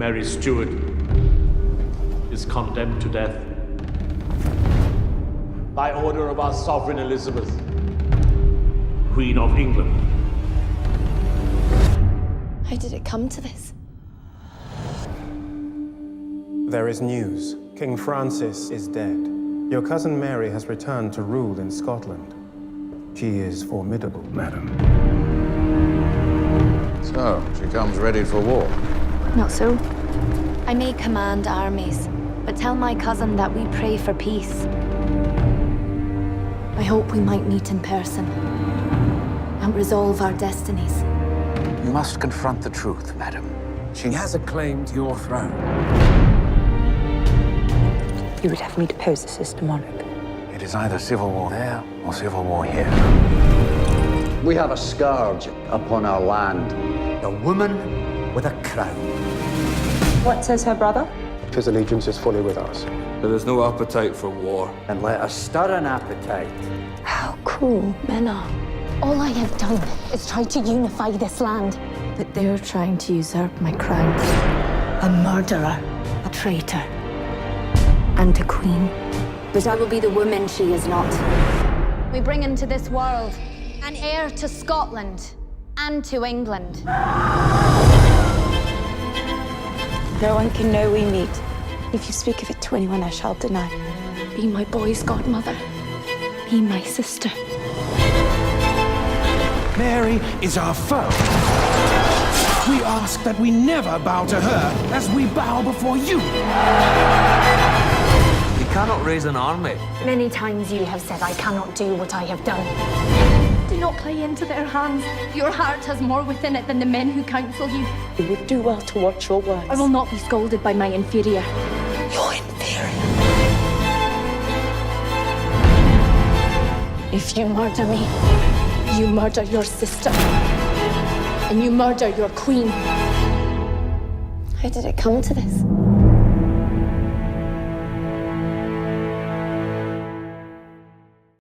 Mary Stuart is condemned to death by order of our sovereign Elizabeth, Queen of England. How did it come to this? There is news. King Francis is dead. Your cousin Mary has returned to rule in Scotland. She is formidable, madam. So, she comes ready for war. Not so. I may command armies, but tell my cousin that we pray for peace. I hope we might meet in person and resolve our destinies. You must confront the truth, madam. She has a claim to your throne. You would have me depose the sister monarch. It is either civil war there or civil war here. We have a scourge upon our land. A woman with a crown. What says her brother? His allegiance is fully with us. There is no appetite for war. And let us stir an appetite. How cruel men are. All I have done is try to unify this land. But they're trying to usurp my crown. A murderer, a traitor, and a queen. But I will be the woman she is not. We bring into this world an heir to Scotland and to England. No one can know we meet. If you speak of it to anyone, I shall deny. Be my boy's godmother. Be my sister. Mary is our foe. We ask that we never bow to her as we bow before you. You cannot raise an army. Many times you have said I cannot do what I have done. Do not play into their hands. Your heart has more within it than the men who counsel you. You would do well to watch your words. I will not be scolded by my inferior. You're inferior. If you murder me, you murder your sister. And you murder your queen. How did it come to this?